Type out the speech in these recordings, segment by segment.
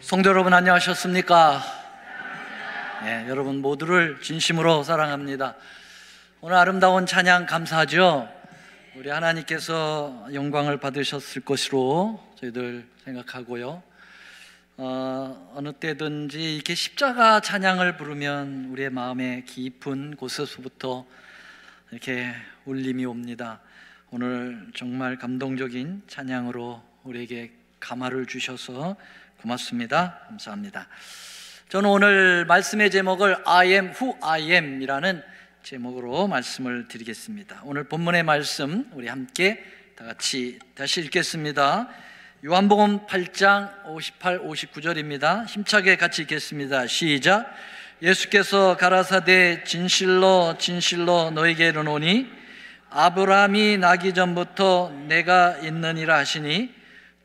성도 여러분, 안녕하셨습니까? 네, 여러분 모두를 진심으로 사랑합니다. 오늘 아름다운 찬양 감사하죠. 우리 하나님께서 영광을 받으셨을 것으로 저희들 생각하고요. 어느 때든지 이렇게 십자가 찬양을 부르면 우리의 마음의 깊은 곳에서부터 이렇게 울림이 옵니다. 오늘 정말 감동적인 찬양으로 우리에게 감화를 주셔서 고맙습니다. 감사합니다. 저는 오늘 말씀의 제목을 I am who I am 이라는 제목으로 말씀을 드리겠습니다. 오늘 본문의 말씀 우리 함께 다 같이 다시 읽겠습니다. 요한복음 8장 58, 59절입니다. 힘차게 같이 읽겠습니다. 시작. 예수께서 가라사대 진실로 진실로 너에게 이르노니 아브라함이 나기 전부터 내가 있느니라 하시니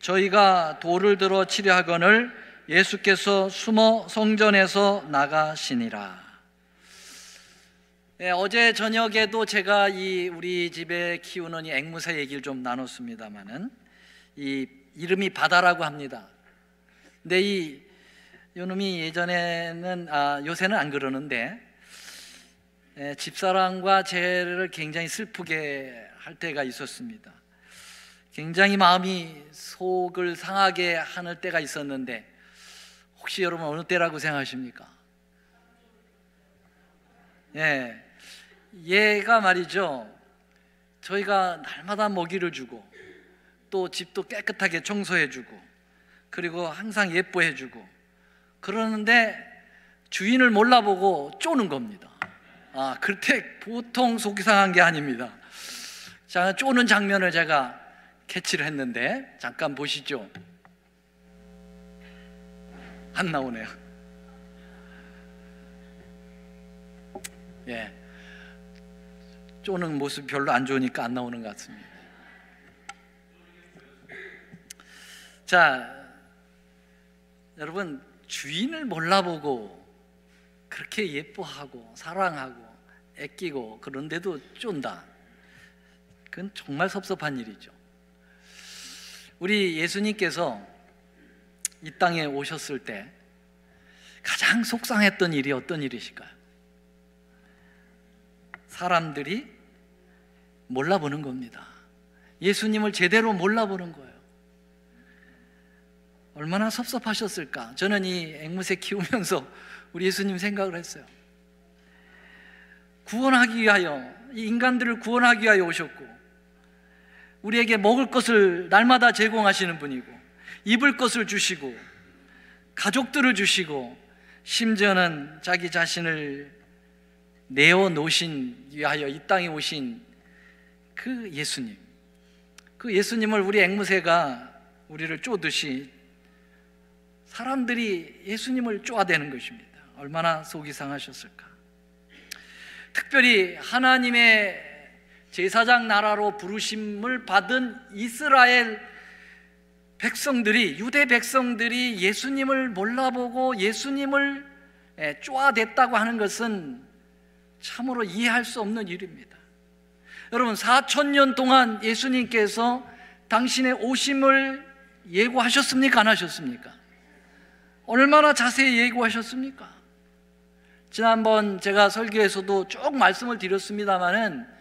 저희가 돌을 들어 치려 하거늘 예수께서 숨어 성전에서 나가시니라. 어제 저녁에도 제가 우리 집에 키우는 이 앵무새 얘기를 좀 나눴습니다만은 이 이름이 바다라고 합니다. 근데 이 요놈이 예전에는 요새는 안 그러는데 집사람과 저를 굉장히 슬프게 할 때가 있었습니다. 굉장히 마음이 속을 상하게 하는 때가 있었는데 혹시 여러분 어느 때라고 생각하십니까? 얘가 말이죠, 저희가 날마다 먹이를 주고 또 집도 깨끗하게 청소해주고 그리고 항상 예뻐해주고 그러는데 주인을 몰라보고 쪼는 겁니다. 그럴 때 보통 속이 상한 게 아닙니다. 자, 쪼는 장면을 제가 캐치를 했는데 잠깐 보시죠. 안 나오네요. 쪼는 모습 별로 안 좋으니까 안 나오는 것 같습니다. 자, 여러분, 주인을 몰라보고 그렇게 예뻐하고 사랑하고 애끼고 그런데도 쫀다. 그건 정말 섭섭한 일이죠. 우리 예수님께서 이 땅에 오셨을 때 가장 속상했던 일이 어떤 일이실까요? 사람들이 몰라보는 겁니다. 예수님을 제대로 몰라보는 거예요. 얼마나 섭섭하셨을까? 저는 이 앵무새 키우면서 우리 예수님 생각을 했어요. 구원하기 위하여, 이 인간들을 구원하기 위하여 오셨고 우리에게 먹을 것을 날마다 제공하시는 분이고 입을 것을 주시고 가족들을 주시고 심지어는 자기 자신을 내어놓으신 위하여 이 땅에 오신 그 예수님, 그 예수님을 우리 앵무새가 우리를 쪼듯이 사람들이 예수님을 쪼아대는 것입니다. 얼마나 속이 상하셨을까. 특별히 하나님의 제사장 나라로 부르심을 받은 이스라엘 백성들이, 유대 백성들이 예수님을 몰라보고 예수님을 쪼아댔다고 하는 것은 참으로 이해할 수 없는 일입니다. 여러분, 4,000년 동안 예수님께서 당신의 오심을 예고하셨습니까? 안 하셨습니까? 얼마나 자세히 예고하셨습니까? 지난번 제가 설교에서도 쭉 말씀을 드렸습니다마는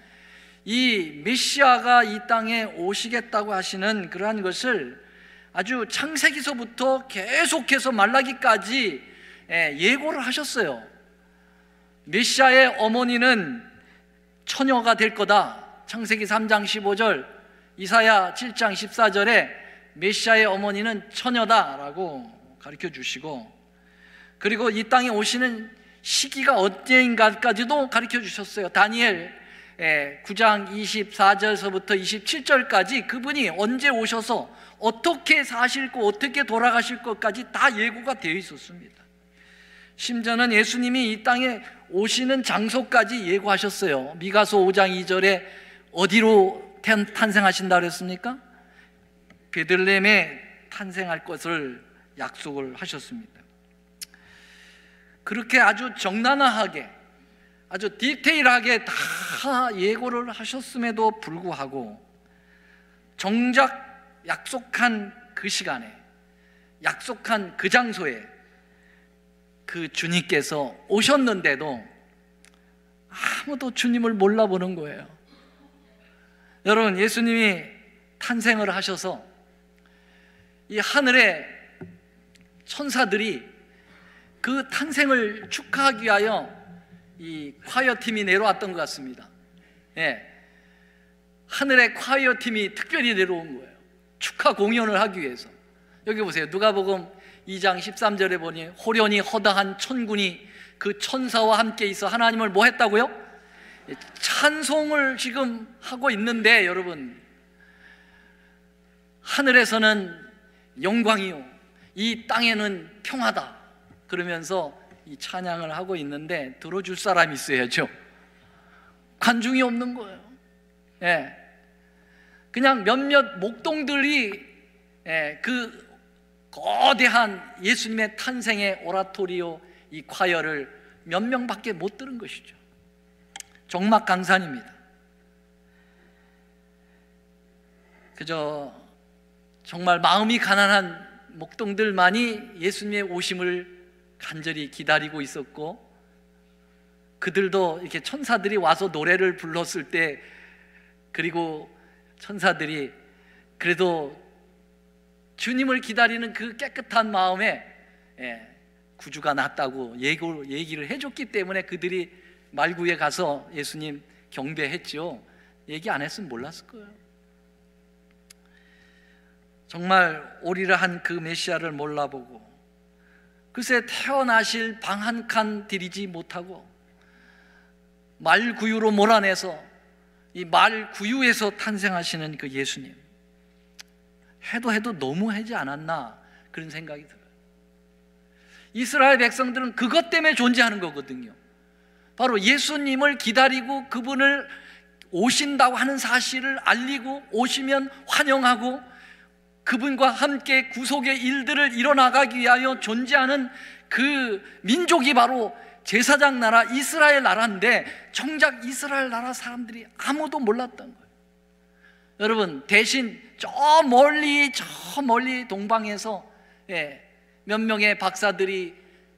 이 메시아가 이 땅에 오시겠다고 하시는 그러한 것을 아주 창세기서부터 계속해서 말라기까지 예고를 하셨어요. 메시아의 어머니는 처녀가 될 거다. 창세기 3장 15절, 이사야 7장 14절에 메시아의 어머니는 처녀다라고 가르쳐 주시고, 그리고 이 땅에 오시는 시기가 언제인가까지도 가르쳐 주셨어요. 다니엘 9장 24절서부터 27절까지 그분이 언제 오셔서 어떻게 사실 것, 어떻게 돌아가실 것까지 다 예고가 되어 있었습니다. 심지어는 예수님이 이 땅에 오시는 장소까지 예고하셨어요. 미가서 5장 2절에 어디로 탄생하신다 그랬습니까? 베들레헴에 탄생할 것을 약속을 하셨습니다. 그렇게 아주 적나라하게, 아주 디테일하게 다 예고를 하셨음에도 불구하고 정작 약속한 그 시간에 약속한 그 장소에 그 주님께서 오셨는데도 아무도 주님을 몰라보는 거예요. 여러분, 예수님이 탄생을 하셔서 이 하늘의 천사들이 그 탄생을 축하하기 위하여 이 콰이어 팀이 내려왔던 것 같습니다. 예, 하늘의 콰이어 팀이 특별히 내려온 거예요. 축하 공연을 하기 위해서. 여기 보세요. 누가복음 2장 13절에 보니 호련히 허다한 천군이 그 천사와 함께 있어 하나님을 뭐 했다고요? 찬송을 지금 하고 있는데, 여러분, 하늘에서는 영광이요 이 땅에는 평화다 그러면서 이 찬양을 하고 있는데 들어줄 사람이 있어야죠. 관중이 없는 거예요. 예. 그냥 몇몇 목동들이 그 거대한 예수님의 탄생의 오라토리오 이 콰이어를 몇 명밖에 못 들은 것이죠. 정막강산입니다. 그저 정말 마음이 가난한 목동들만이 예수님의 오심을 간절히 기다리고 있었고, 그들도 이렇게 천사들이 와서 노래를 불렀을 때, 그리고 천사들이 그래도 주님을 기다리는 그 깨끗한 마음에 구주가 났다고 얘기를 해줬기 때문에 그들이 말구에 가서 예수님 경배했죠. 얘기 안 했으면 몰랐을 거예요. 정말 오리라 한 그 메시아를 몰라보고, 글쎄 태어나실 방 한 칸 들이지 못하고 말구유로 몰아내서 이 말구유에서 탄생하시는 그 예수님, 해도 너무하지 않았나 그런 생각이 들어요. 이스라엘 백성들은 그것 때문에 존재하는 거거든요. 바로 예수님을 기다리고 그분을 오신다고 하는 사실을 알리고, 오시면 환영하고 그분과 함께 구속의 일들을 이뤄나가기 위하여 존재하는 그 민족이 바로 제사장 나라 이스라엘 나라인데, 정작 이스라엘 나라 사람들이 아무도 몰랐던 거예요. 여러분, 대신 저 멀리 동방에서 몇 명의 박사들이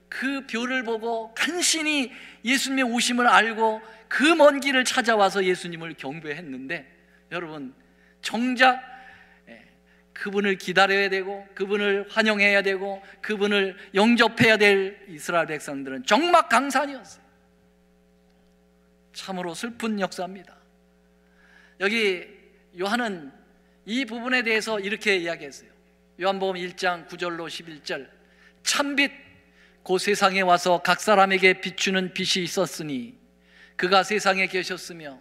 그 별을 보고 간신히 예수님의 오심을 알고 그 먼 길을 찾아와서 예수님을 경배했는데, 여러분, 정작 그분을 기다려야 되고 그분을 환영해야 되고 그분을 영접해야 될 이스라엘 백성들은 정막강산이었어요. 참으로 슬픈 역사입니다. 여기 요한은 이 부분에 대해서 이렇게 이야기했어요. 요한복음 1장 9절로 11절, 참빛 곧 세상에 와서 각 사람에게 비추는 빛이 있었으니 그가 세상에 계셨으며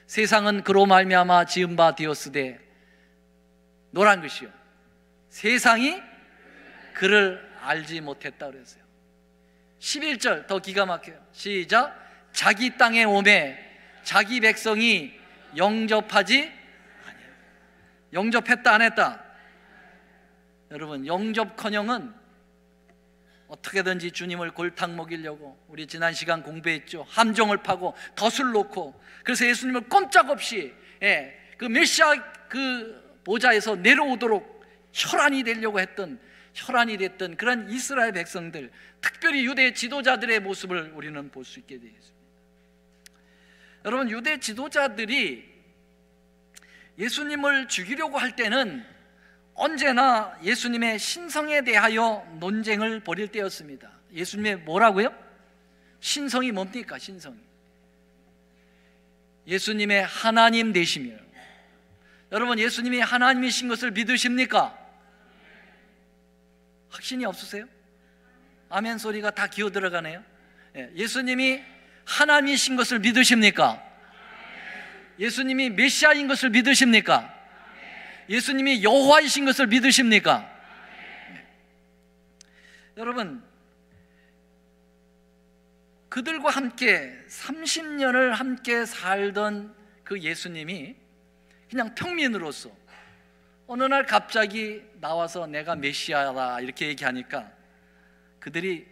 세상은 그로 말미암아 지은 바 되었으되, 노란 것이요 세상이 그를 알지 못했다 그랬어요. 11절 더 기가 막혀요. 시작. 자기 땅에 오매 자기 백성이 영접하지 아니하고. 영접했다 안 했다? 여러분, 영접커녕은 어떻게든지 주님을 골탕 먹이려고, 우리 지난 시간 공부했죠. 함정을 파고 덫을 놓고, 그래서 예수님을 꼼짝없이 그 메시아 그 보좌에서 내려오도록 혈안이 되려고 했던, 혈안이 됐던 그런 이스라엘 백성들, 특별히 유대 지도자들의 모습을 우리는 볼 수 있게 되었습니다. 여러분, 유대 지도자들이 예수님을 죽이려고 할 때는 언제나 예수님의 신성에 대하여 논쟁을 벌일 때였습니다. 예수님의 뭐라고요? 신성이 뭡니까? 신성이 예수님의 하나님 되시며, 여러분, 예수님이 하나님이신 것을 믿으십니까? 확신이 없으세요? 아멘 소리가 다 기어 들어가네요. 예수님이 하나님이신 것을 믿으십니까? 예수님이 메시아인 것을 믿으십니까? 예수님이 여호와이신 것을 믿으십니까? 여러분, 그들과 함께 30년을 함께 살던 그 예수님이 그냥 평민으로서 어느 날 갑자기 나와서 내가 메시아다 이렇게 얘기하니까 그들이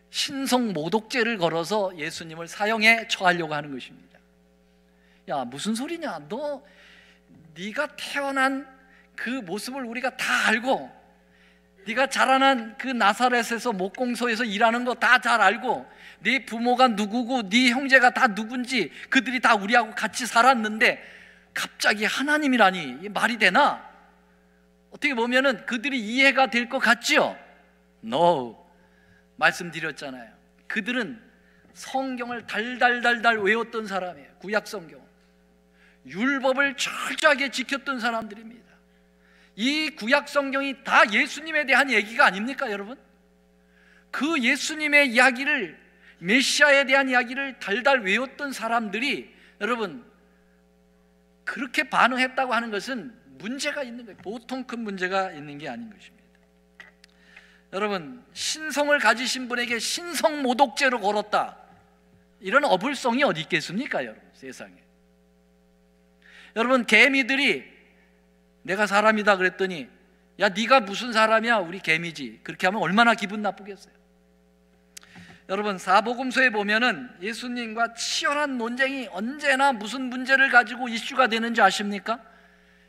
신성 모독죄를 걸어서 예수님을 사형에 처하려고 하는 것입니다. 야, 무슨 소리냐? 네가 태어난 그 모습을 우리가 다 알고 네가 자라난 그 나사렛에서 목공소에서 일하는 거 다 잘 알고, 네 부모가 누구고 네 형제가 다 누군지 그들이 다 우리하고 같이 살았는데 갑자기 하나님이라니, 이게 말이 되나? 어떻게 보면은 그들이 이해가 될 것 같지요? No. 말씀드렸잖아요. 그들은 성경을 달달달달 외웠던 사람이에요. 구약 성경, 율법을 철저하게 지켰던 사람들입니다. 이 구약 성경이 다 예수님에 대한 얘기가 아닙니까, 여러분? 그 예수님의 이야기를, 메시아에 대한 이야기를 달달 외웠던 사람들이 여러분 그렇게 반응했다고 하는 것은 문제가 있는 거예요. 보통 큰 문제가 있는 게 아닌 것입니다. 여러분, 신성을 가지신 분에게 신성 모독죄로 걸었다, 이런 어불성이 어디 있겠습니까, 여러분? 세상에. 여러분, 개미들이 내가 사람이다 그랬더니 야, 네가 무슨 사람이야, 우리 개미지, 그렇게 하면 얼마나 기분 나쁘겠어요. 여러분, 사복음서에 보면은 예수님과 치열한 논쟁이 언제나 무슨 문제를 가지고 이슈가 되는지 아십니까?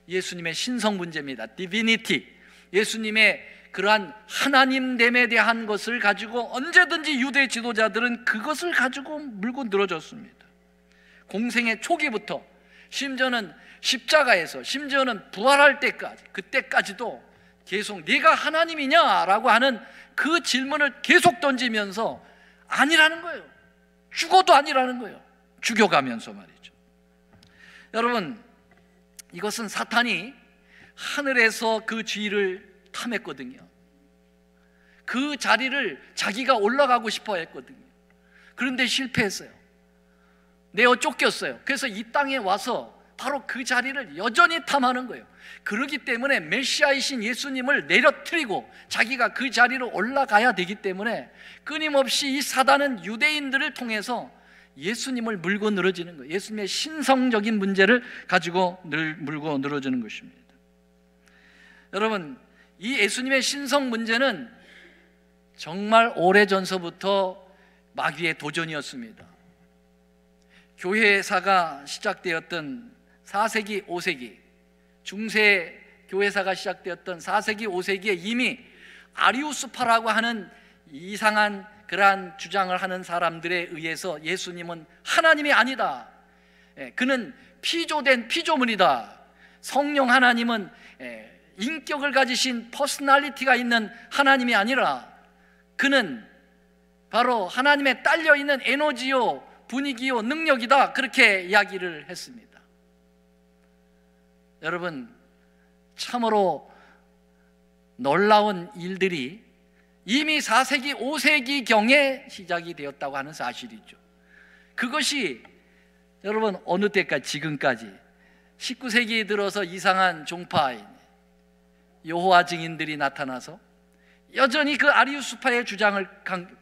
예수님의 신성 문제입니다. 디비니티, 예수님의 그러한 하나님됨에 대한 것을 가지고 언제든지 유대 지도자들은 그것을 가지고 물고 늘어졌습니다. 공생의 초기부터, 심지어는 십자가에서, 심지어는 부활할 때까지, 그때까지도 계속 네가 하나님이냐라고 하는 그 질문을 계속 던지면서 아니라는 거예요. 죽어도 아니라는 거예요. 죽여가면서 말이죠. 여러분, 이것은 사탄이 하늘에서 그 지위를 탐했거든요. 그 자리를 자기가 올라가고 싶어 했거든요. 그런데 실패했어요. 내어 쫓겼어요. 그래서 이 땅에 와서 바로 그 자리를 여전히 탐하는 거예요. 그렇기 때문에 메시아이신 예수님을 내려뜨리고 자기가 그 자리로 올라가야 되기 때문에 끊임없이 이 사단은 유대인들을 통해서 예수님을 물고 늘어지는 거예요. 예수님의 신성적인 문제를 가지고 물고 늘어지는 것입니다. 여러분, 이 예수님의 신성 문제는 정말 오래전서부터 마귀의 도전이었습니다. 교회사가 시작되었던 4세기, 5세기, 중세 교회사가 시작되었던 4세기, 5세기에 이미 아리우스파라고 하는 이상한 그러한 주장을 하는 사람들에 의해서 예수님은 하나님이 아니다, 그는 피조된 피조물이다, 성령 하나님은 인격을 가지신 퍼스널리티가 있는 하나님이 아니라 그는 바로 하나님에 딸려있는 에너지요, 분위기요, 능력이다, 그렇게 이야기를 했습니다. 여러분, 참으로 놀라운 일들이 이미 4세기, 5세기경에 시작이 되었다고 하는 사실이죠. 그것이 여러분 어느 때까지, 지금까지 19세기에 들어서 이상한 종파인 여호와 증인들이 나타나서 여전히 그 아리우스파의 주장을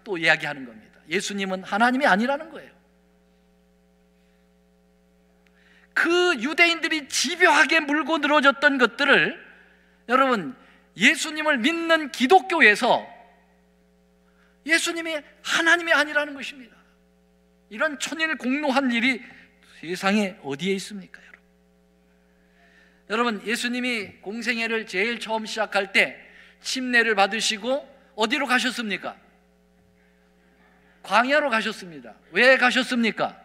또 이야기하는 겁니다. 예수님은 하나님이 아니라는 거예요. 그 유대인들이 집요하게 물고 늘어졌던 것들을 여러분, 예수님을 믿는 기독교에서 예수님이 하나님이 아니라는 것입니다. 이런 천일공노한 일이 세상에 어디에 있습니까, 여러분? 여러분, 예수님이 공생애를 제일 처음 시작할 때 침례를 받으시고 어디로 가셨습니까? 광야로 가셨습니다. 왜 가셨습니까?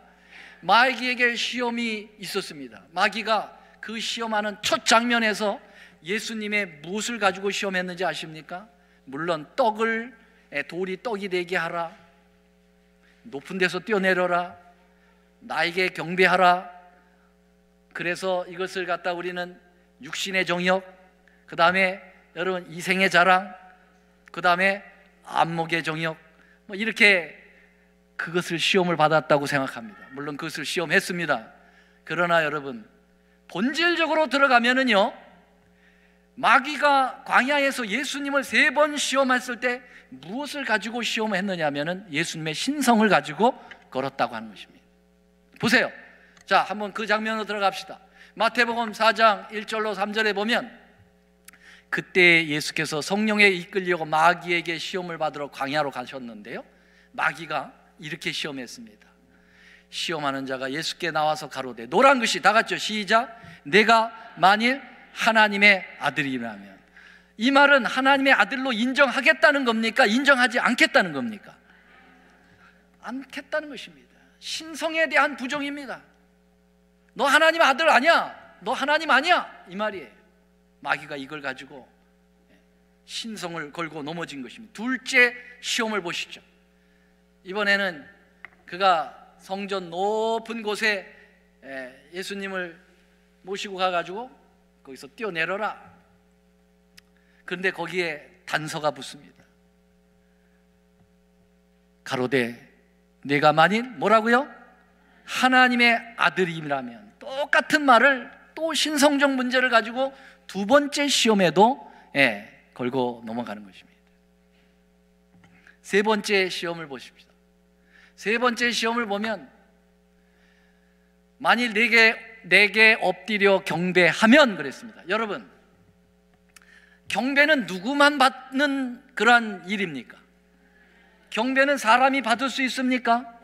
마귀에게 시험이 있었습니다. 마귀가 그 시험하는 첫 장면에서 예수님의 무엇을 가지고 시험했는지 아십니까? 물론 돌이 떡이 되게 하라, 높은 데서 뛰어내려라, 나에게 경배하라. 그래서 이것을 갖다 우리는 육신의 정욕, 그 다음에 여러분 이생의 자랑, 그 다음에 안목의 정욕, 뭐 이렇게 그것을 시험을 받았다고 생각합니다. 물론 그것을 시험했습니다. 그러나 여러분, 본질적으로 들어가면은요, 마귀가 광야에서 예수님을 3번 시험했을 때 무엇을 가지고 시험했느냐 하면은 예수님의 신성을 가지고 걸었다고 하는 것입니다. 보세요. 자, 한번 그 장면으로 들어갑시다. 마태복음 4장 1절로 3절에 보면 그때 예수께서 성령에 이끌려고 마귀에게 시험을 받으러 광야로 가셨는데요, 마귀가 이렇게 시험했습니다. 시험하는 자가 예수께 나와서 가로되, 노란 글씨 다 같죠? 시작. 내가 만일 하나님의 아들이라면. 이 말은 하나님의 아들로 인정하겠다는 겁니까? 인정하지 않겠다는 겁니까? 않겠다는 것입니다. 신성에 대한 부정입니다. 너 하나님 아들 아니야, 너 하나님 아니야, 이 말이에요. 마귀가 이걸 가지고 신성을 걸고 넘어진 것입니다. 둘째 시험을 보시죠. 이번에는 그가 성전 높은 곳에 예수님을 모시고 가가지고 거기서 뛰어내려라. 그런데 거기에 단서가 붙습니다. 가로되 내가 만일 뭐라고요? 하나님의 아들임이라면. 똑같은 말을 또 신성적 문제를 가지고 두 번째 시험에도 걸고 넘어가는 것입니다. 세 번째 시험을 보십시다. 세 번째 시험을 보면 만일 내게 엎드려 경배하면 그랬습니다. 여러분, 경배는 누구만 받는 그러한 일입니까? 경배는 사람이 받을 수 있습니까?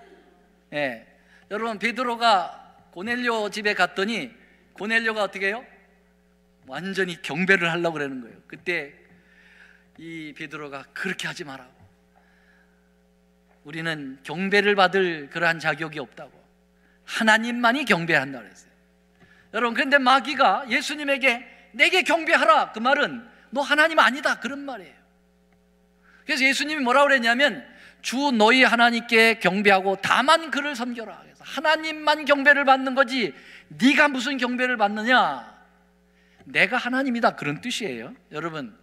여러분, 베드로가 고넬료 집에 갔더니 고넬료가 어떻게 해요? 완전히 경배를 하려고 그러는 거예요. 그때 이 베드로가 그렇게 하지 마라고, 우리는 경배를 받을 그러한 자격이 없다고, 하나님만이 경배한다고 그랬어요. 여러분, 그런데 마귀가 예수님에게 내게 경배하라, 그 말은 너 하나님 아니다, 그런 말이에요. 그래서 예수님이 뭐라고 그랬냐면 주 너희 하나님께 경배하고 다만 그를 섬겨라. 그래서 하나님만 경배를 받는 거지 네가 무슨 경배를 받느냐, 내가 하나님이다, 그런 뜻이에요. 여러분,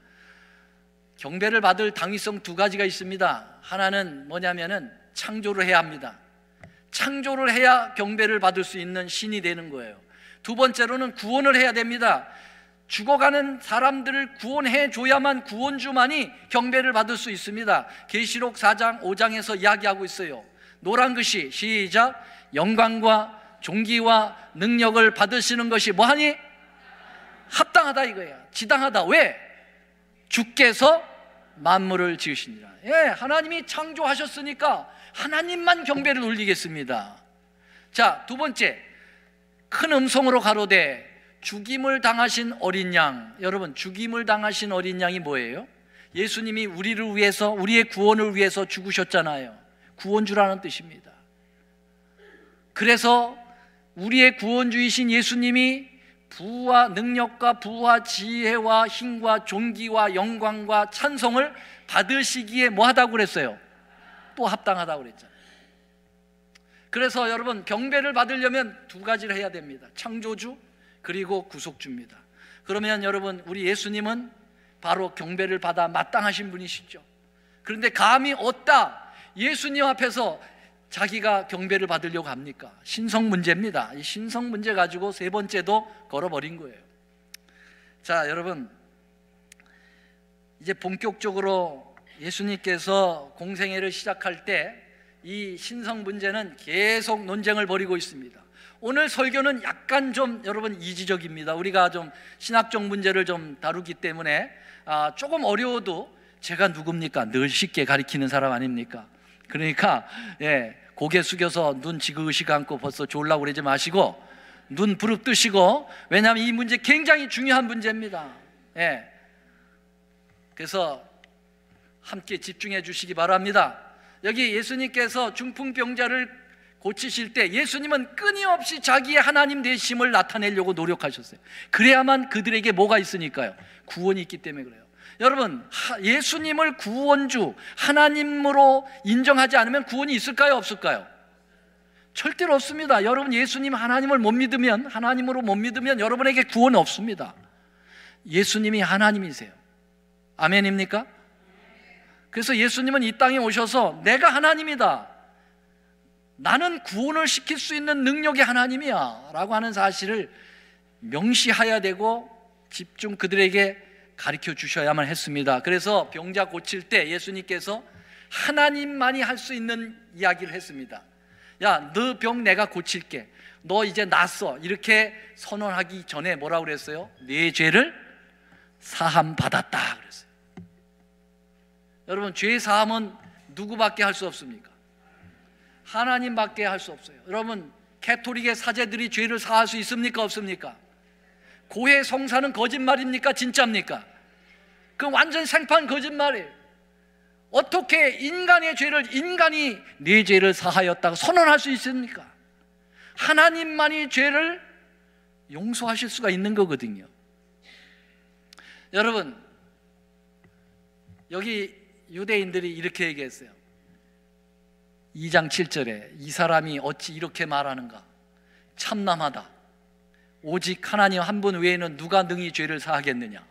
경배를 받을 당위성 두 가지가 있습니다. 하나는 뭐냐면은 창조를 해야 합니다. 창조를 해야 경배를 받을 수 있는 신이 되는 거예요. 두 번째로는 구원을 해야 됩니다. 죽어가는 사람들을 구원해 줘야만 구원주만이 경배를 받을 수 있습니다. 계시록 4장 5장에서 이야기하고 있어요. 노란 글씨, 시작, 영광과 존귀와 능력을 받으시는 것이 뭐하니? 합당하다 이거예요. 지당하다. 왜? 주께서 만물을 지으시니라. 하나님이 창조하셨으니까 하나님만 경배를 올리겠습니다. 자, 두 번째, 큰 음성으로 가로되 죽임을 당하신 어린 양. 여러분, 죽임을 당하신 어린 양이 뭐예요? 예수님이 우리를 위해서, 우리의 구원을 위해서 죽으셨잖아요. 구원주라는 뜻입니다. 그래서 우리의 구원주이신 예수님이 부와 능력과 부와 지혜와 힘과 존귀와 영광과 찬송을 받으시기에 뭐 하다고 그랬어요? 또 합당하다고 그랬잖아요. 그래서 여러분, 경배를 받으려면 두 가지를 해야 됩니다. 창조주 그리고 구속주입니다. 그러면 여러분, 우리 예수님은 바로 경배를 받아 마땅하신 분이시죠. 그런데 감히 어디다 예수님 앞에서 자기가 경배를 받으려고 합니까? 신성 문제입니다. 이 신성 문제 가지고 세 번째도 걸어버린 거예요. 자, 여러분, 이제 본격적으로 예수님께서 공생애를 시작할 때 이 신성 문제는 계속 논쟁을 벌이고 있습니다. 오늘 설교는 약간 좀 여러분 이지적입니다. 우리가 좀 신학적 문제를 좀 다루기 때문에 조금 어려워도 제가 누굽니까? 늘 쉽게 가리키는 사람 아닙니까? 그러니까 고개 숙여서 눈 지그시 감고 벌써 졸라고 그러지 마시고 눈 부릅뜨시고, 왜냐하면 이 문제 굉장히 중요한 문제입니다. 그래서 함께 집중해 주시기 바랍니다. 여기 예수님께서 중풍병자를 고치실 때 예수님은 끊임없이 자기의 하나님 되심을 나타내려고 노력하셨어요. 그래야만 그들에게 뭐가 있으니까요? 구원이 있기 때문에 그래요. 여러분, 예수님을 구원주, 하나님으로 인정하지 않으면 구원이 있을까요? 없을까요? 절대로 없습니다. 여러분, 예수님 하나님을 못 믿으면, 하나님으로 못 믿으면 여러분에게 구원은 없습니다. 예수님이 하나님이세요. 아멘입니까? 그래서 예수님은 이 땅에 오셔서 내가 하나님이다, 나는 구원을 시킬 수 있는 능력의 하나님이야 라고 하는 사실을 명시해야 되고 집중 그들에게 가르쳐 주셔야만 했습니다. 그래서 병자 고칠 때 예수님께서 하나님만이 할 수 있는 이야기를 했습니다. 야, 너 병 내가 고칠게, 너 이제 낫어, 이렇게 선언하기 전에 뭐라고 그랬어요? 네 죄를 사함 받았다 그랬어요. 여러분, 죄 사함은 누구밖에 할 수 없습니까? 하나님밖에 할 수 없어요. 여러분, 캐토릭의 사제들이 죄를 사할 수 있습니까? 없습니까? 고해 성사는 거짓말입니까? 진짜입니까? 그 완전 생판 거짓말이에요. 어떻게 인간의 죄를 인간이 네 죄를 사하였다고 선언할 수 있습니까? 하나님만이 죄를 용서하실 수가 있는 거거든요. 여러분, 여기 유대인들이 이렇게 얘기했어요. 2장 7절에 이 사람이 어찌 이렇게 말하는가? 참남하다. 오직 하나님 한 분 외에는 누가 능히 죄를 사하겠느냐?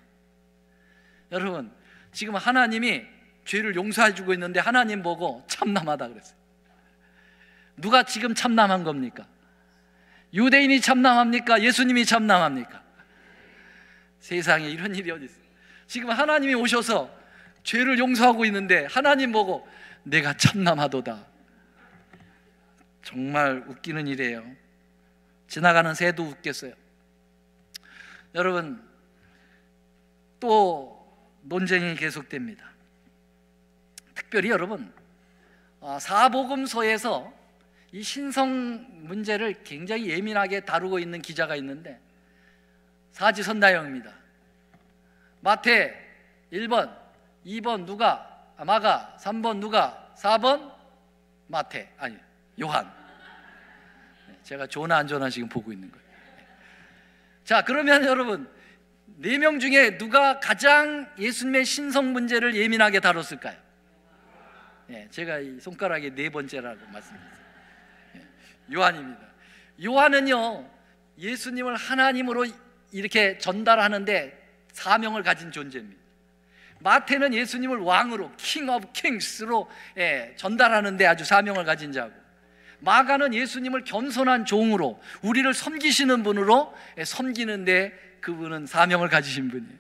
여러분, 지금 하나님이 죄를 용서해 주고 있는데 하나님 보고 참남하다 그랬어요. 누가 지금 참남한 겁니까? 유대인이 참남합니까? 예수님이 참남합니까? 세상에 이런 일이 어디 있어요? 지금 하나님이 오셔서 죄를 용서하고 있는데 하나님 보고 내가 참남하도다. 정말 웃기는 일이에요. 지나가는 새도 웃겠어요. 여러분, 또 논쟁이 계속됩니다. 특별히 여러분, 사복음서에서 이 신성 문제를 굉장히 예민하게 다루고 있는 기자가 있는데 사지선다형입니다. 마태 1번, 2번 누가? 마가, 3번 누가? 4번 마태, 아니 요한. 제가 좋나 안 좋나 지금 보고 있는 거예요. 자, 그러면 여러분, 4명 중에 누가 가장 예수님의 신성 문제를 예민하게 다뤘을까요? 제가 이 손가락의 4번째라고 말씀드렸어요. 요한입니다. 요한은요, 예수님을 하나님으로 이렇게 전달하는데 사명을 가진 존재입니다. 마태는 예수님을 왕으로, 킹 오브 킹스로 전달하는데 아주 사명을 가진 자고, 마가는 예수님을 겸손한 종으로, 우리를 섬기시는 분으로 섬기는데 그분은 사명을 가지신 분이에요.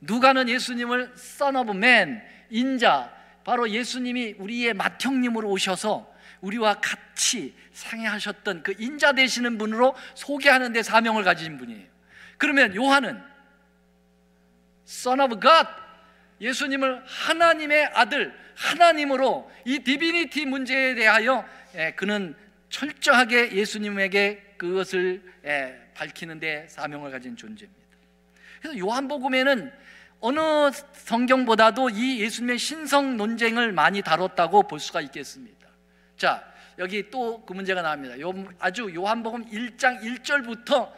누가는 예수님을 Son of Man, 인자, 바로 예수님이 우리의 맏형님으로 오셔서 우리와 같이 상해하셨던 그 인자 되시는 분으로 소개하는 데 사명을 가진 분이에요. 그러면 요한은 Son of God, 예수님을 하나님의 아들, 하나님으로 이 디비니티 문제에 대하여 그는 철저하게 예수님에게 그것을 밝히는 데 사명을 가진 존재입니다. 그래서 요한복음에는 어느 성경보다도 이 예수님의 신성 논쟁을 많이 다뤘다고 볼 수가 있겠습니다. 자, 여기 또 그 문제가 나옵니다. 아주 요한복음 1장 1절부터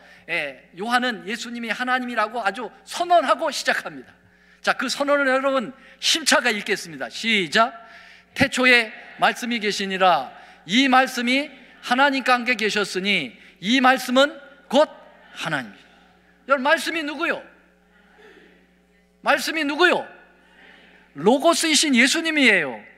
요한은 예수님이 하나님이라고 아주 선언하고 시작합니다. 자, 그 선언을 여러분 심차게 읽겠습니다. 시작. 태초에 말씀이 계시니라. 이 말씀이 하나님과 함께 계셨으니 이 말씀은 곧 하나님이다. 여러분, 말씀이 누구요? 말씀이 누구요? 로고스이신 예수님이에요.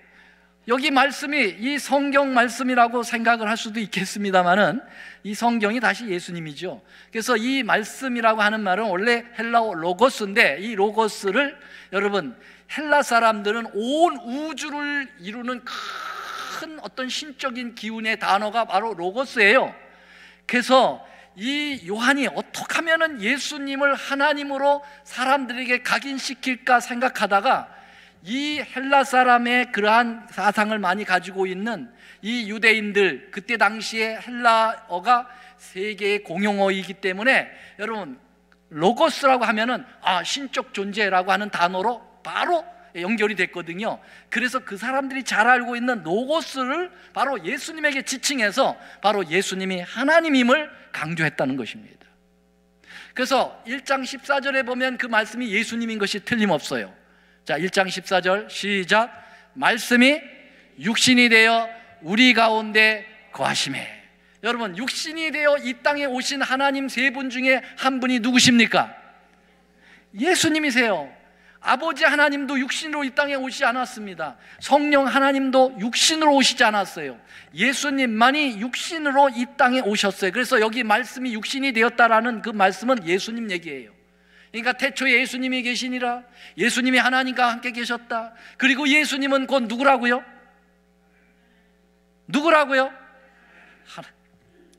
여기 말씀이 이 성경 말씀이라고 생각을 할 수도 있겠습니다만은 이 성경이 다시 예수님이죠. 그래서 이 말씀이라고 하는 말은 원래 헬라어 로고스인데, 이 로고스를 여러분, 헬라 사람들은 온 우주를 이루는 큰 어떤 신적인 기운의 단어가 바로 로고스예요. 그래서 이 요한이 어떻게 하면 예수님을 하나님으로 사람들에게 각인시킬까 생각하다가 이 헬라 사람의 그러한 사상을 많이 가지고 있는 이 유대인들, 그때 당시에 헬라어가 세계의 공용어이기 때문에 여러분, 로고스라고 하면은 신적 존재라고 하는 단어로 바로 연결이 됐거든요. 그래서 그 사람들이 잘 알고 있는 로고스를 바로 예수님에게 지칭해서 바로 예수님이 하나님임을 강조했다는 것입니다. 그래서 1장 14절에 보면 그 말씀이 예수님인 것이 틀림없어요. 자, 1장 14절 시작. 말씀이 육신이 되어 우리 가운데 거하시매. 여러분, 육신이 되어 이 땅에 오신 하나님 세 분 중에 한 분이 누구십니까? 예수님이세요. 아버지 하나님도 육신으로 이 땅에 오시지 않았습니다. 성령 하나님도 육신으로 오시지 않았어요. 예수님만이 육신으로 이 땅에 오셨어요. 그래서 여기 말씀이 육신이 되었다라는 그 말씀은 예수님 얘기예요. 그러니까 태초에 예수님이 계시니라, 예수님이 하나님과 함께 계셨다. 그리고 예수님은 곧 누구라고요?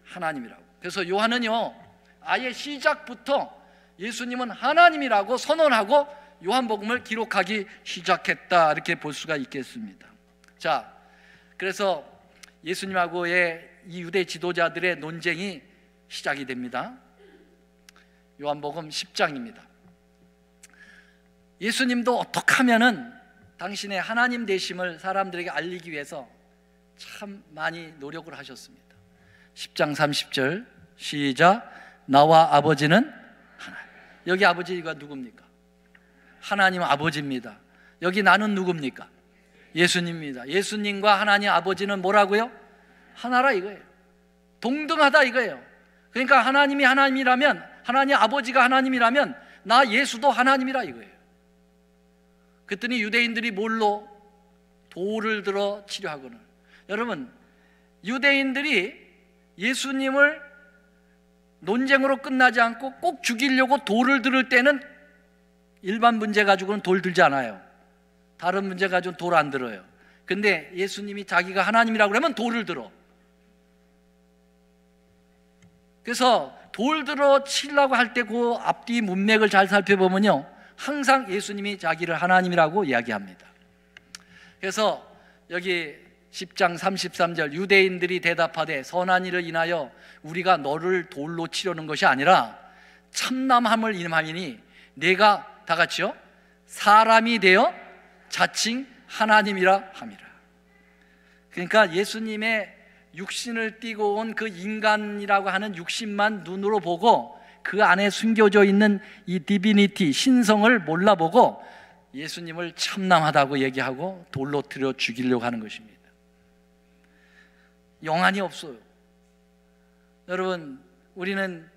하나님이라고. 그래서 요한은요, 아예 시작부터 예수님은 하나님이라고 선언하고 요한복음을 기록하기 시작했다, 이렇게 볼 수가 있겠습니다. 자, 그래서 예수님하고의 이 유대 지도자들의 논쟁이 시작이 됩니다. 요한복음 10장입니다. 예수님도 어떻게 하면은 당신의 하나님 되심을 사람들에게 알리기 위해서 참 많이 노력을 하셨습니다. 10장 30절 시작. 나와 아버지는 하나. 여기 아버지가 누굽니까? 하나님 아버지입니다. 여기 나는 누굽니까? 예수님입니다. 예수님과 하나님 아버지는 뭐라고요? 하나라 이거예요. 동등하다 이거예요. 그러니까 하나님이 하나님이라면, 하나님 아버지가 하나님이라면 나 예수도 하나님이라 이거예요. 그랬더니 유대인들이 뭘로? 돌을 들어 치려하거늘. 여러분, 유대인들이 예수님을 논쟁으로 끝나지 않고 꼭 죽이려고 돌을 들을 때는 일반 문제 가지고는 돌 들지 않아요. 다른 문제 가지고는 돌 안 들어요. 근데 예수님이 자기가 하나님이라고 그러면 돌을 들어. 그래서 돌 들어 치려고 할 때 그 앞뒤 문맥을 잘 살펴보면요, 항상 예수님이 자기를 하나님이라고 이야기합니다. 그래서 여기 10장 33절 유대인들이 대답하되 선한 일을 인하여 우리가 너를 돌로 치려는 것이 아니라 참남함을 인하이니 내가 다 같이요 사람이 되어 자칭 하나님이라 함이라. 그러니까 예수님의 육신을 띠고 온 그 인간이라고 하는 육신만 눈으로 보고 그 안에 숨겨져 있는 이 디비니티, 신성을 몰라보고 예수님을 참남하다고 얘기하고 돌로 들여 죽이려고 하는 것입니다. 영안이 없어요. 여러분, 우리는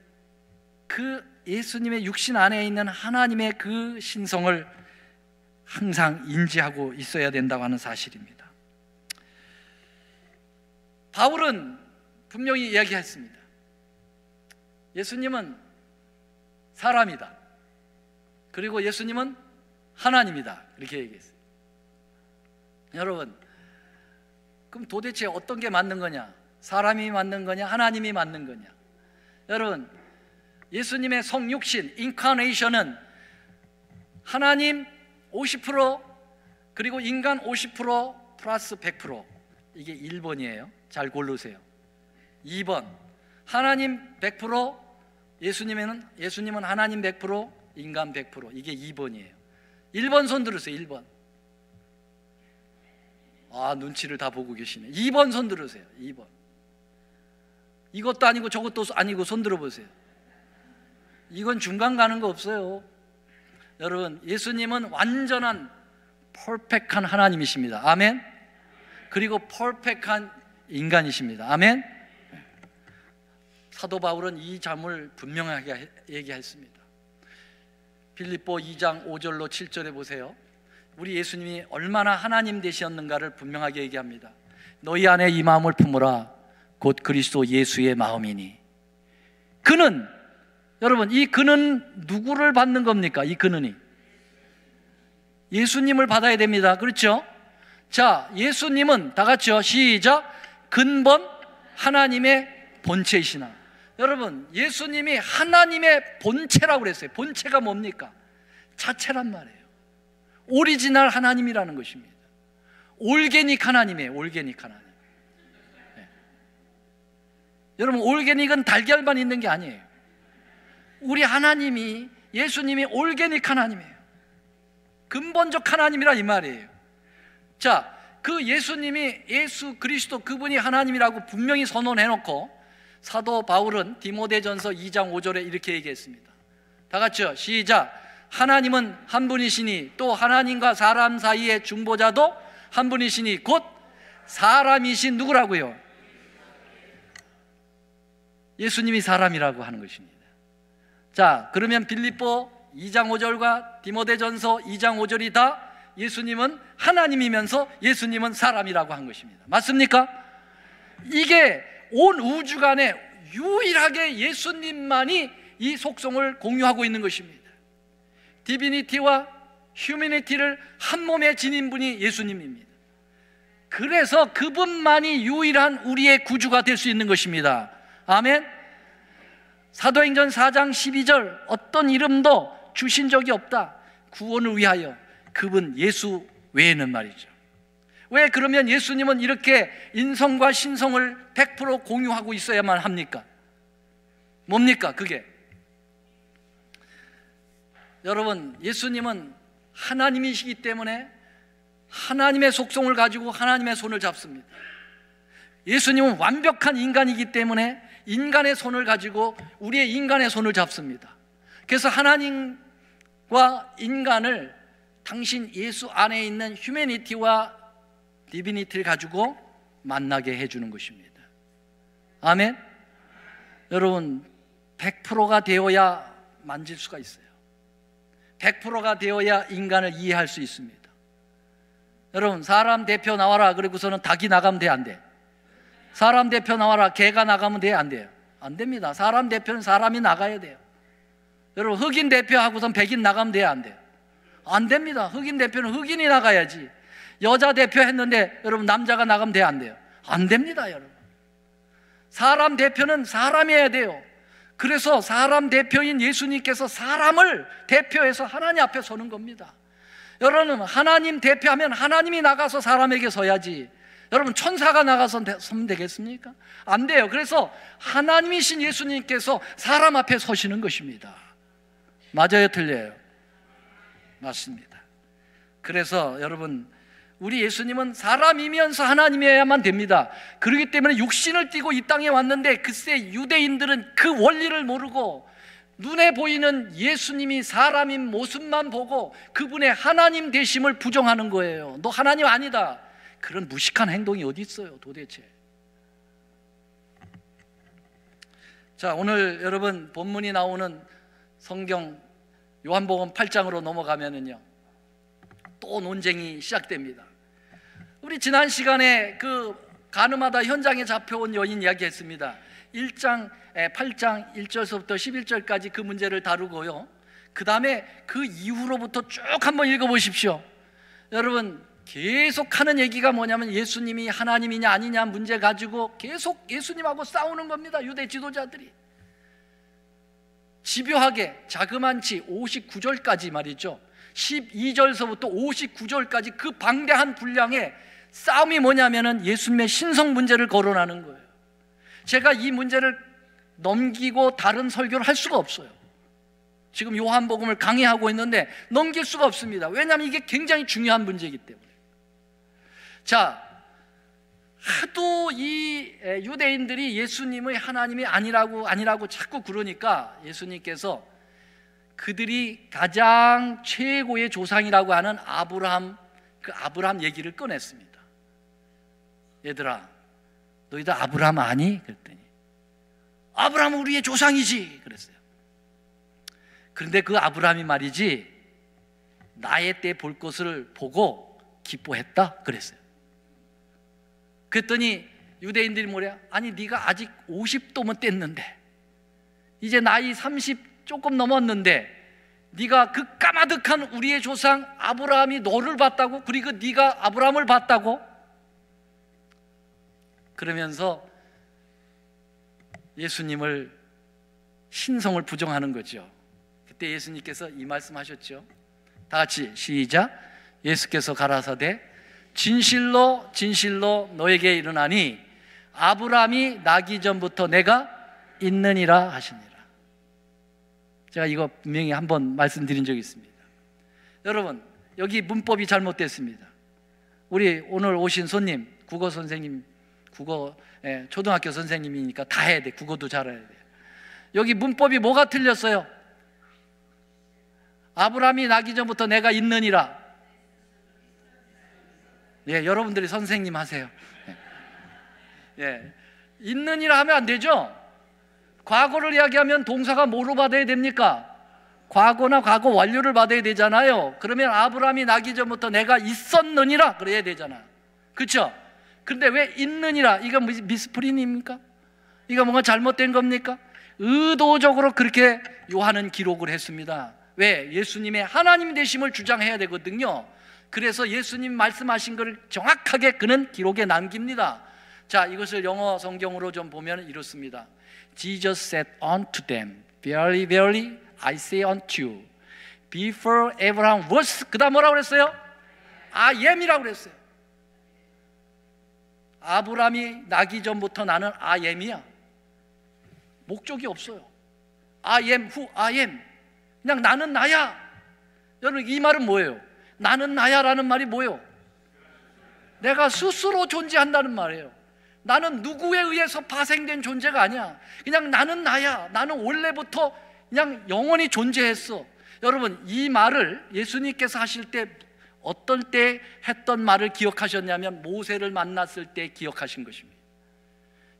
그 예수님의 육신 안에 있는 하나님의 그 신성을 항상 인지하고 있어야 된다고 하는 사실입니다. 바울은 분명히 이야기했습니다. 예수님은 사람이다. 그리고 예수님은 하나님이다. 이렇게 얘기했어요. 여러분, 그럼 도대체 어떤 게 맞는 거냐? 사람이 맞는 거냐? 하나님이 맞는 거냐? 여러분, 예수님의 성육신, 인카네이션은 하나님 50% 그리고 인간 50% 플러스 100%. 이게 1번이에요. 잘 고르세요. 2번, 하나님 100%, 예수님은 하나님 100%, 인간 100%. 이게 2번이에요. 1번 손 들으세요. 1번. 아, 눈치를 다 보고 계시네. 2번 손 들으세요. 2번. 이것도 아니고 저것도 아니고 손 들어보세요. 이건 중간 가는 거 없어요. 여러분, 예수님은 완전한 퍼펙트한 하나님이십니다. 아멘. 그리고 퍼펙트한 인간이십니다. 아멘. 사도 바울은 이 점을 분명하게 얘기했습니다. 빌립보 2장 5절로 7절에 보세요. 우리 예수님이 얼마나 하나님 되셨는가를 분명하게 얘기합니다. 너희 안에 이 마음을 품으라. 곧 그리스도 예수의 마음이니. 그는, 여러분, 이 그는 누구를 받는 겁니까? 이 그는이 예수님을 받아야 됩니다. 그렇죠? 자, 예수님은 다 같이요 시작. 근본 하나님의 본체이시나. 여러분, 예수님이 하나님의 본체라고 그랬어요. 본체가 뭡니까? 자체란 말이에요. 오리지널 하나님이라는 것입니다. 올게닉 하나님이에요. 올게닉 하나님. 네. 여러분, 올게닉은 달걀만 있는 게 아니에요. 우리 하나님이, 예수님이 올게닉 하나님이에요. 근본적 하나님이라 이 말이에요. 자, 그 예수님이, 예수 그리스도 그분이 하나님이라고 분명히 선언해놓고 사도 바울은 디모데전서 2장 5절에 이렇게 얘기했습니다. 다 같이요 시작. 하나님은 한 분이시니 또 하나님과 사람 사이의 중보자도 한 분이시니 곧 사람이신 누구라고요? 예수님이 사람이라고 하는 것입니다. 자, 그러면 빌립보 2장 5절과 디모데전서 2장 5절이 다 예수님은 하나님이면서 예수님은 사람이라고 한 것입니다. 맞습니까? 이게 온 우주간에 유일하게 예수님만이 이 속성을 공유하고 있는 것입니다. 디비니티와 휴미니티를 한 몸에 지닌 분이 예수님입니다. 그래서 그분만이 유일한 우리의 구주가 될 수 있는 것입니다. 아멘. 사도행전 4장 12절 어떤 이름도 주신 적이 없다. 구원을 위하여 그분 예수 외에는 말이죠. 왜 그러면 예수님은 이렇게 인성과 신성을 100% 공유하고 있어야만 합니까? 뭡니까 그게? 여러분, 예수님은 하나님이시기 때문에 하나님의 속성을 가지고 하나님의 손을 잡습니다. 예수님은 완벽한 인간이기 때문에 인간의 손을 가지고 우리의 인간의 손을 잡습니다. 그래서 하나님과 인간을 당신 예수 안에 있는 휴머니티와 디비니티를 가지고 만나게 해주는 것입니다. 아멘. 여러분, 100%가 되어야 만질 수가 있어요. 100%가 되어야 인간을 이해할 수 있습니다. 여러분, 사람 대표 나와라 그러고서는 닭이 나가면 돼, 안 돼? 사람 대표 나와라 개가 나가면 돼, 안 돼요? 안 됩니다. 사람 대표는 사람이 나가야 돼요. 여러분, 흑인 대표하고선 백인 나가면 돼요, 안 돼요? 안 됩니다. 흑인 대표는 흑인이 나가야지. 여자 대표 했는데 여러분 남자가 나가면 돼요, 안 돼요? 안 됩니다. 여러분, 사람 대표는 사람이어야 돼요. 그래서 사람 대표인 예수님께서 사람을 대표해서 하나님 앞에 서는 겁니다. 여러분, 하나님 대표하면 하나님이 나가서 사람에게 서야지, 여러분 천사가 나가서 서면 되겠습니까? 안 돼요. 그래서 하나님이신 예수님께서 사람 앞에 서시는 것입니다. 맞아요, 틀려요? 맞습니다. 그래서 여러분, 우리 예수님은 사람이면서 하나님이어야만 됩니다. 그렇기 때문에 육신을 띠고 이 땅에 왔는데, 글쎄 유대인들은 그 원리를 모르고 눈에 보이는 예수님이 사람인 모습만 보고 그분의 하나님 되심을 부정하는 거예요. 너 하나님 아니다. 그런 무식한 행동이 어디 있어요 도대체. 자, 오늘 여러분 본문이 나오는 성경 요한복음 8장으로 넘어가면은요, 또 논쟁이 시작됩니다. 우리 지난 시간에 그 가늠하다 현장에 잡혀온 여인 이야기했습니다. 8장 1절서부터 11절까지 그 문제를 다루고요, 그 다음에 그 이후로부터 쭉 한번 읽어보십시오. 여러분, 계속 하는 얘기가 뭐냐면 예수님이 하나님이냐 아니냐 문제 가지고 계속 예수님하고 싸우는 겁니다. 유대 지도자들이 집요하게 자그만치 59절까지 말이죠, 12절서부터 59절까지 그 방대한 분량의 싸움이 뭐냐면은 예수님의 신성 문제를 거론하는 거예요. 제가 이 문제를 넘기고 다른 설교를 할 수가 없어요. 지금 요한복음을 강의하고 있는데 넘길 수가 없습니다. 왜냐하면 이게 굉장히 중요한 문제이기 때문에. 자, 하도 이 유대인들이 예수님의 하나님이 아니라고 자꾸 그러니까 예수님께서 그들이 가장 최고의 조상이라고 하는 그 아브라함 얘기를 꺼냈습니다. 얘들아, 너희들 아브라함 아니? 그랬더니 아브라함은 우리의 조상이지 그랬어요. 그런데 그 아브라함이 말이지 나의 때 볼 것을 보고 기뻐했다 그랬어요. 그랬더니 유대인들이 뭐래요? 아니 네가 아직 50도면 뗐는데, 이제 나이 30 조금 넘었는데 네가 그 까마득한 우리의 조상 아브라함이 너를 봤다고? 그리고 네가 아브라함을 봤다고? 그러면서 예수님을 신성을 부정하는 거죠. 그때 예수님께서 이 말씀하셨죠. 다 같이 시작. 예수께서 가라사대 진실로 진실로 너에게 이르나니 아브라함이 나기 전부터 내가 있느니라 하시니라. 제가 이거 분명히 한번 말씀드린 적이 있습니다. 여러분, 여기 문법이 잘못됐습니다. 우리 오늘 오신 손님 국어 선생님, 초등학교 선생님이니까 다 해야 돼. 국어도 잘해야 돼. 여기 문법이 뭐가 틀렸어요? 아브라함이 나기 전부터 내가 있느니라. 예, 여러분들이 선생님 하세요. 예, 있느니라 하면 안 되죠. 과거를 이야기하면 동사가 뭐로 받아야 됩니까? 과거나 과거 완료를 받아야 되잖아요. 그러면 아브라함이 나기 전부터 내가 있었느니라 그래야 되잖아. 그렇죠? 그런데 왜 있느니라? 이거 미스프린입니까? 이거 뭔가 잘못된 겁니까? 의도적으로 그렇게 요한은 기록을 했습니다. 왜? 예수님의 하나님 되심을 주장해야 되거든요. 그래서 예수님 말씀하신 것을 정확하게 그는 기록에 남깁니다. 자, 이것을 영어 성경으로 좀 보면 이렇습니다. Jesus said unto them, Verily, verily, I say unto you, before Abraham was, 그 다음 뭐라고 그랬어요? I am이라고 그랬어요. 아브라함이 나기 전부터 나는 I am이야. 목적이 없어요. I am who I am. 그냥 나는 나야. 여러분, 이 말은 뭐예요? 나는 나야라는 말이 뭐예요? 내가 스스로 존재한다는 말이에요. 나는 누구에 의해서 파생된 존재가 아니야. 그냥 나는 나야. 나는 원래부터 그냥 영원히 존재했어. 여러분, 이 말을 예수님께서 하실 때 어떨 때 했던 말을 기억하셨냐면 모세를 만났을 때 기억하신 것입니다.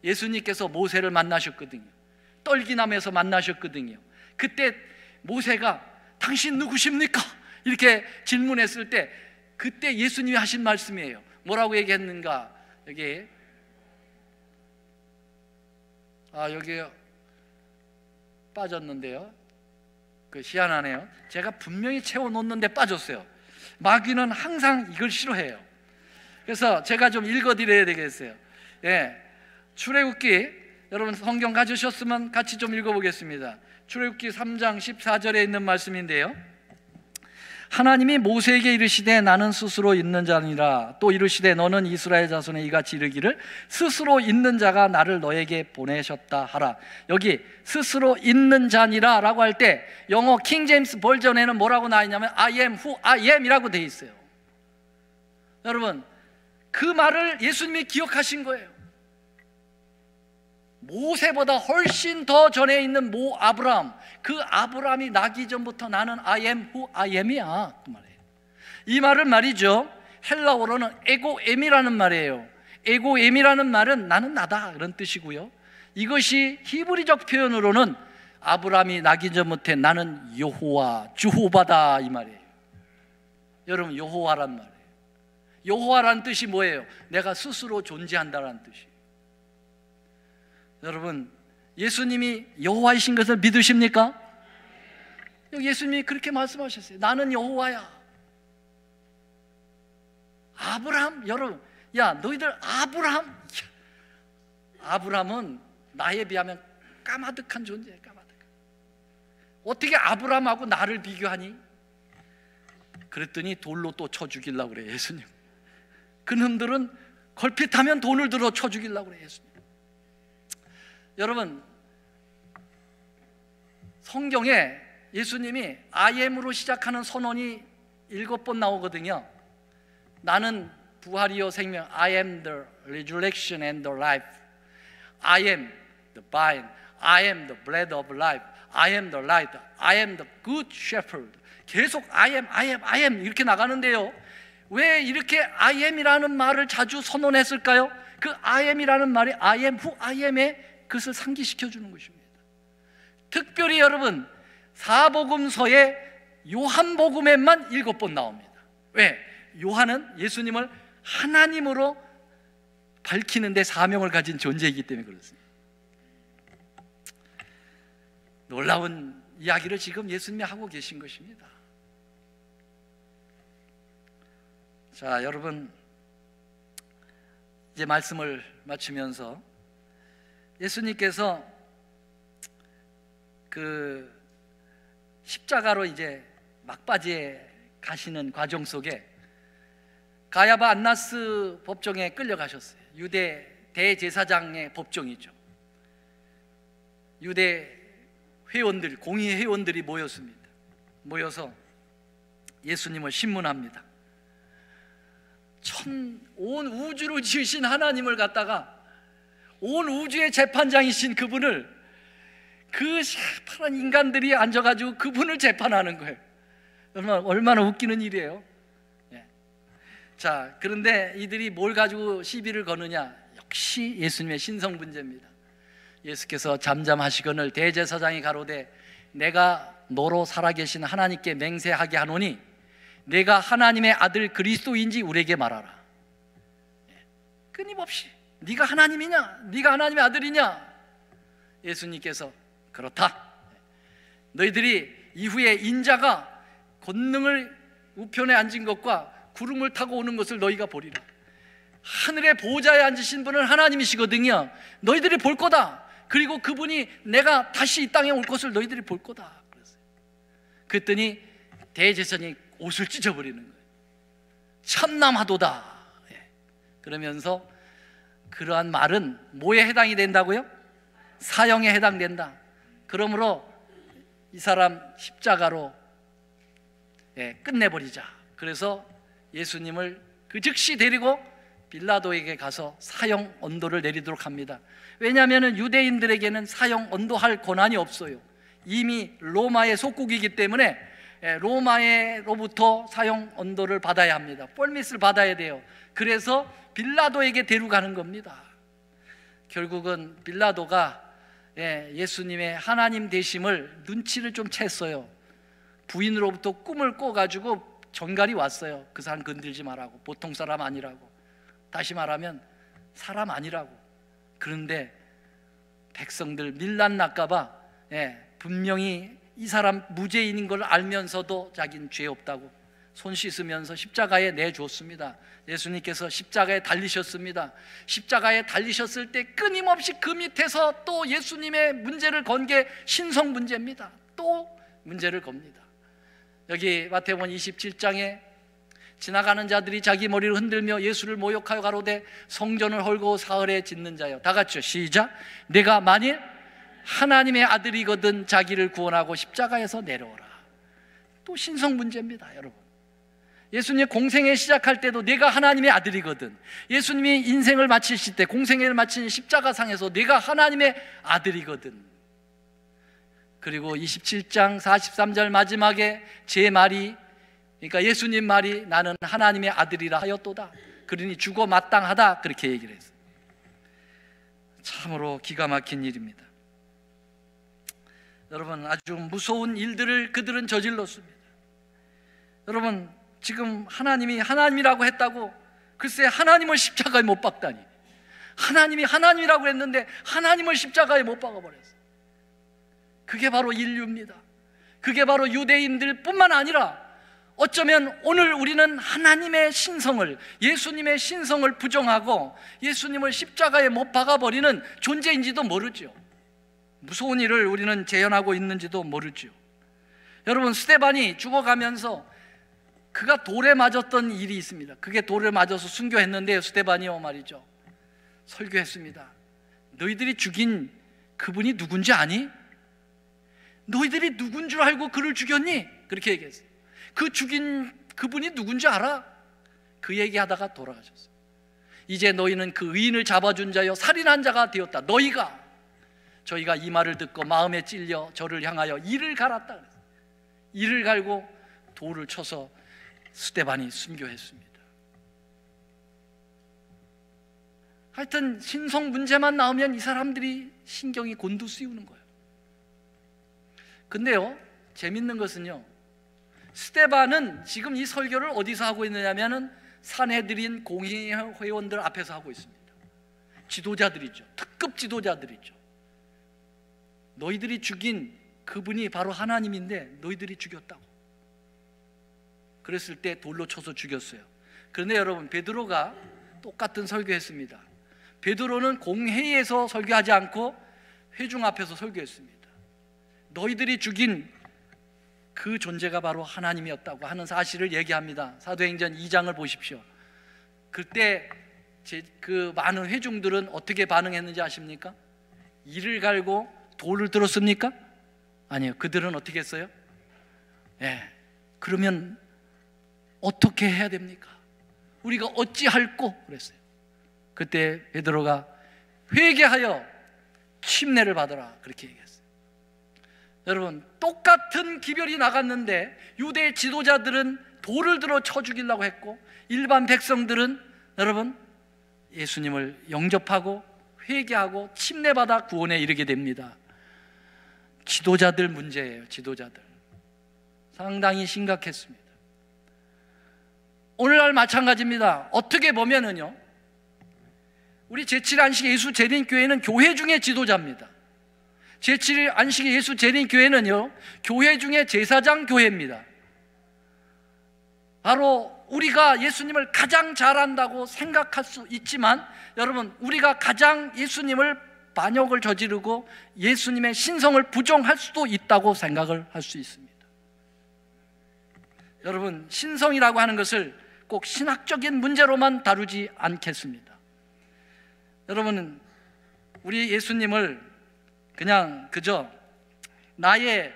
예수님께서 모세를 만나셨거든요. 떨기남에서 만나셨거든요. 그때 모세가 당신 누구십니까? 이렇게 질문했을 때 그때 예수님이 하신 말씀이에요. 뭐라고 얘기했는가? 여기 빠졌는데요. 희한하네요. 제가 분명히 채워놓는데 빠졌어요. 마귀는 항상 이걸 싫어해요. 그래서 제가 좀 읽어드려야 되겠어요. 출애굽기, 여러분 성경 가지셨으면 같이 좀 읽어보겠습니다. 출애굽기 3장 14절에 있는 말씀인데요, 하나님이 모세에게 이르시되 나는 스스로 있는 자니라. 또 이르시되 너는 이스라엘 자손에 이같이 이르기를 스스로 있는 자가 나를 너에게 보내셨다 하라. 여기 스스로 있는 자니라 라고 할 때 영어 킹 제임스 버전에는 뭐라고 나와 있냐면 I am who I am 이라고 되어 있어요. 여러분, 그 말을 예수님이 기억하신 거예요. 모세보다 훨씬 더 전에 있는 아브라함, 그 아브라함이 나기 전부터 나는 I am who I am이야, 그 말이에요. 이 말을 말이죠, 헬라어로는 에고엠이라는 말이에요. 에고엠이라는 말은 나는 나다 그런 뜻이고요, 이것이 히브리적 표현으로는 아브라함이 나기 전부터 나는 여호와 주호바다 이 말이에요. 여러분, 여호와란 말이에요. 여호와라는 뜻이 뭐예요? 내가 스스로 존재한다라는 뜻이에요. 여러분, 예수님이 여호와이신 것을 믿으십니까? 예수님이 그렇게 말씀하셨어요. 나는 여호와야. 아브라함, 여러분, 야 너희들 아브라함은 나에 비하면 까마득한 존재예요. 까마득한. 어떻게 아브라함하고 나를 비교하니? 그랬더니 돌로 또 쳐 죽이려고 그래요, 예수님. 그놈들은 걸핏하면 돈을 들어 쳐 죽이려고 그래요, 예수님. 여러분, 성경에 예수님이 I am으로 시작하는 선언이 7번 나오거든요. 나는 부활이요 생명, I am the resurrection and the life, I am the vine, I am the bread of life, I am the light, I am the good shepherd. 계속 I am 이렇게 나가는데요, 왜 이렇게 I am이라는 말을 자주 선언했을까요? 그 I am이라는 말이 I am who I am의 그것을 상기시켜 주는 것입니다. 특별히 여러분, 사복음서에 요한복음에만 7번 나옵니다. 왜? 요한은 예수님을 하나님으로 밝히는데 사명을 가진 존재이기 때문에 그렇습니다. 놀라운 이야기를 지금 예수님이 하고 계신 것입니다. 자, 여러분, 이제 말씀을 마치면서 예수님께서 그 십자가로 이제 막바지에 가시는 과정 속에 가야바 안나스 법정에 끌려가셨어요. 유대 대제사장의 법정이죠. 유대 회원들, 공의 회원들이 모였습니다. 모여서 예수님을 신문합니다. 온 우주를 지으신 하나님을 갖다가, 온 우주의 재판장이신 그분을, 그 파란 인간들이 앉아가지고 그분을 재판하는 거예요. 얼마나 웃기는 일이에요. 자, 그런데 이들이 뭘 가지고 시비를 거느냐? 역시 예수님의 신성분제입니다. 예수께서 잠잠하시거늘 대제사장이 가로되 내가 너로 살아계신 하나님께 맹세하게 하노니 내가 하나님의 아들 그리스도인지 우리에게 말하라. 끊임없이 네가 하나님이냐? 네가 하나님의 아들이냐? 예수님께서 그렇다. 너희들이 이후에 인자가 권능을 우편에 앉은 것과 구름을 타고 오는 것을 너희가 보리라. 하늘의 보좌에 앉으신 분은 하나님이시거든요. 너희들이 볼 거다. 그리고 그분이 내가 다시 이 땅에 올 것을 너희들이 볼 거다. 그랬더니 대제사장이 옷을 찢어버리는 거예요. 참남하도다. 그러면서 그러한 말은 뭐에 해당이 된다고요? 사형에 해당된다. 그러므로 이 사람 십자가로 끝내버리자. 그래서 예수님을 그 즉시 데리고 빌라도에게 가서 사형 언도를 내리도록 합니다. 왜냐하면 유대인들에게는 사형 언도할 권한이 없어요. 이미 로마의 속국이기 때문에 로마로부터 사형 언도를 받아야 합니다. 폴밋을 받아야 돼요. 그래서 빌라도에게 데려가는 겁니다. 결국은 빌라도가 예수님의 하나님 되심을 눈치를 좀 챘어요. 부인으로부터 꿈을 꿔가지고 전갈이 왔어요. 그 사람 건들지 말라고, 보통 사람 아니라고, 다시 말하면 사람 아니라고. 그런데 백성들 밀란 날까봐 분명히 이 사람 무죄인인 걸 알면서도 자기는 죄 없다고 손 씻으면서 십자가에 내줬습니다. 예수님께서 십자가에 달리셨습니다. 십자가에 달리셨을 때 끊임없이 그 밑에서 또 예수님의 문제를 건 게 신성 문제입니다. 또 문제를 겁니다. 여기 마태복음 27장에 지나가는 자들이 자기 머리를 흔들며 예수를 모욕하여 가로되 성전을 헐고 사흘에 짓는 자여, 다 같이요, 시작. 내가 만일 하나님의 아들이거든 자기를 구원하고 십자가에서 내려오라. 또 신성 문제입니다. 여러분, 예수님 공생애 시작할 때도 내가 하나님의 아들이거든, 예수님이 인생을 마치실 때 공생애를 마치는 십자가상에서 내가 하나님의 아들이거든. 그리고 27장 43절 마지막에 제 말이, 그러니까 예수님 말이 나는 하나님의 아들이라 하였도다. 그러니 죽어 마땅하다, 그렇게 얘기를 했어요. 참으로 기가 막힌 일입니다. 여러분, 아주 무서운 일들을 그들은 저질렀습니다. 여러분, 지금 하나님이 하나님이라고 했다고, 글쎄 하나님을 십자가에 못 박다니. 하나님이 하나님이라고 했는데 하나님을 십자가에 못 박아버렸어요. 그게 바로 인류입니다. 그게 바로 유대인들 뿐만 아니라 어쩌면 오늘 우리는 하나님의 신성을, 예수님의 신성을 부정하고 예수님을 십자가에 못 박아버리는 존재인지도 모르죠. 무서운 일을 우리는 재현하고 있는지도 모르죠. 여러분, 스데반이 죽어가면서 그가 돌에 맞았던 일이 있습니다. 그게 돌에 맞아서 순교했는데요, 스데반이요 말이죠, 설교했습니다. 너희들이 죽인 그분이 누군지 아니? 너희들이 누군 줄 알고 그를 죽였니? 그렇게 얘기했어요. 그 죽인 그분이 누군지 알아? 그 얘기하다가 돌아가셨어요. 이제 너희는 그 의인을 잡아준 자여 살인한 자가 되었다. 저희가 이 말을 듣고 마음에 찔려 저를 향하여 이를 갈았다. 이를 갈고 돌을 쳐서 스데반이 순교했습니다. 하여튼 신성 문제만 나오면 이 사람들이 신경이 곤두쓰이는 거예요. 근데요, 재밌는 것은요, 스데반은 지금 이 설교를 어디서 하고 있느냐면은 산헤드린 공회원들 앞에서 하고 있습니다. 지도자들이죠. 특급 지도자들이죠. 너희들이 죽인 그분이 바로 하나님인데 너희들이 죽였다고. 그랬을 때 돌로 쳐서 죽였어요. 그런데 여러분, 베드로가 똑같은 설교했습니다. 베드로는 공회의에서 설교하지 않고 회중 앞에서 설교했습니다. 너희들이 죽인 그 존재가 바로 하나님이었다고 하는 사실을 얘기합니다. 사도행전 2장을 보십시오. 그때 그 많은 회중들은 어떻게 반응했는지 아십니까? 이를 갈고 돌을 들었습니까? 아니요. 그들은 어떻게 했어요? 그러면 어떻게 해야 됩니까? 우리가 어찌할꼬? 그랬어요. 그때 베드로가 회개하여 침례를 받으라, 그렇게 얘기했어요. 여러분, 똑같은 기별이 나갔는데 유대 지도자들은 돌을 들어 쳐 죽이려고 했고, 일반 백성들은 여러분 예수님을 영접하고 회개하고 침례받아 구원에 이르게 됩니다. 지도자들 문제예요. 지도자들 상당히 심각했습니다. 오늘날 마찬가지입니다. 어떻게 보면은요, 우리 제7안식 예수 재림교회는 교회 중에 지도자입니다. 제7안식 예수 재림교회는요, 교회 중에 제사장 교회입니다. 바로 우리가 예수님을 가장 잘한다고 생각할 수 있지만, 여러분, 우리가 가장 예수님을 반역을 저지르고 예수님의 신성을 부정할 수도 있다고 생각을 할 수 있습니다. 여러분, 신성이라고 하는 것을 꼭 신학적인 문제로만 다루지 않겠습니다. 여러분, 우리 예수님을 그냥 그저 나의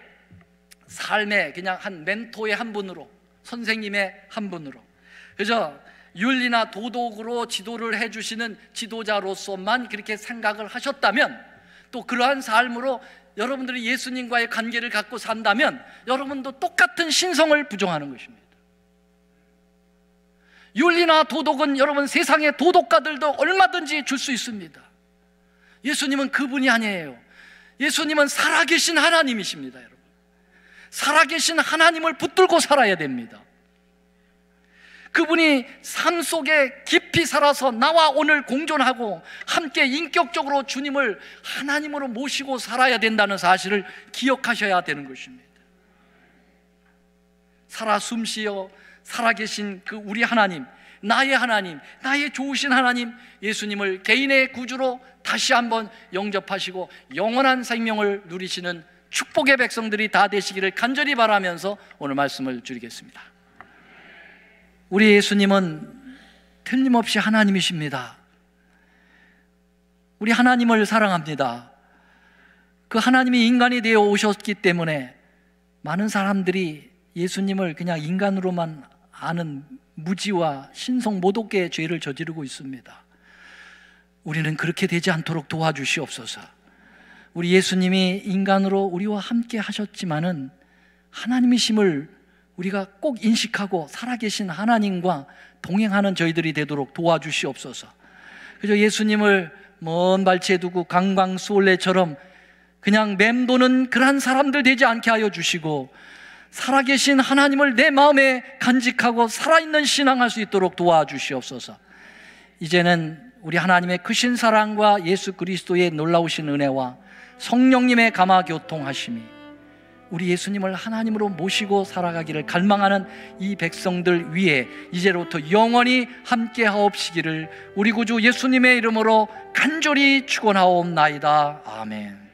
삶의 그냥 한 멘토의 한 분으로, 선생님의 한 분으로, 그저 윤리나 도덕으로 지도를 해주시는 지도자로서만 그렇게 생각을 하셨다면, 또 그러한 삶으로 여러분들이 예수님과의 관계를 갖고 산다면 여러분도 똑같은 신성을 부정하는 것입니다. 윤리나 도덕은 여러분 세상의 도덕가들도 얼마든지 줄 수 있습니다. 예수님은 그분이 아니에요. 예수님은 살아계신 하나님이십니다. 여러분, 살아계신 하나님을 붙들고 살아야 됩니다. 그분이 삶 속에 깊이 살아서 나와 오늘 공존하고 함께 인격적으로 주님을 하나님으로 모시고 살아야 된다는 사실을 기억하셔야 되는 것입니다. 살아 숨쉬어 살아계신 그 우리 하나님, 나의 좋으신 하나님 예수님을 개인의 구주로 다시 한번 영접하시고 영원한 생명을 누리시는 축복의 백성들이 다 되시기를 간절히 바라면서 오늘 말씀을 드리겠습니다. 우리 예수님은 틀림없이 하나님이십니다. 우리 하나님을 사랑합니다. 그 하나님이 인간이 되어 오셨기 때문에 많은 사람들이 예수님을 그냥 인간으로만 아는 무지와 신성 모독계의 죄를 저지르고 있습니다. 우리는 그렇게 되지 않도록 도와주시옵소서. 우리 예수님이 인간으로 우리와 함께 하셨지만은 하나님이심을 우리가 꼭 인식하고 살아계신 하나님과 동행하는 저희들이 되도록 도와주시옵소서. 그저 예수님을 먼 발치에 두고 강광수올레처럼 그냥 맴도는 그러한 사람들 되지 않게 하여 주시고, 살아계신 하나님을 내 마음에 간직하고 살아있는 신앙할 수 있도록 도와주시옵소서. 이제는 우리 하나님의 크신 사랑과 예수 그리스도의 놀라우신 은혜와 성령님의 감화교통하심이 우리 예수님을 하나님으로 모시고 살아가기를 갈망하는 이 백성들 위에 이제로부터 영원히 함께 하옵시기를 우리 구주 예수님의 이름으로 간절히 축원하옵나이다. 아멘.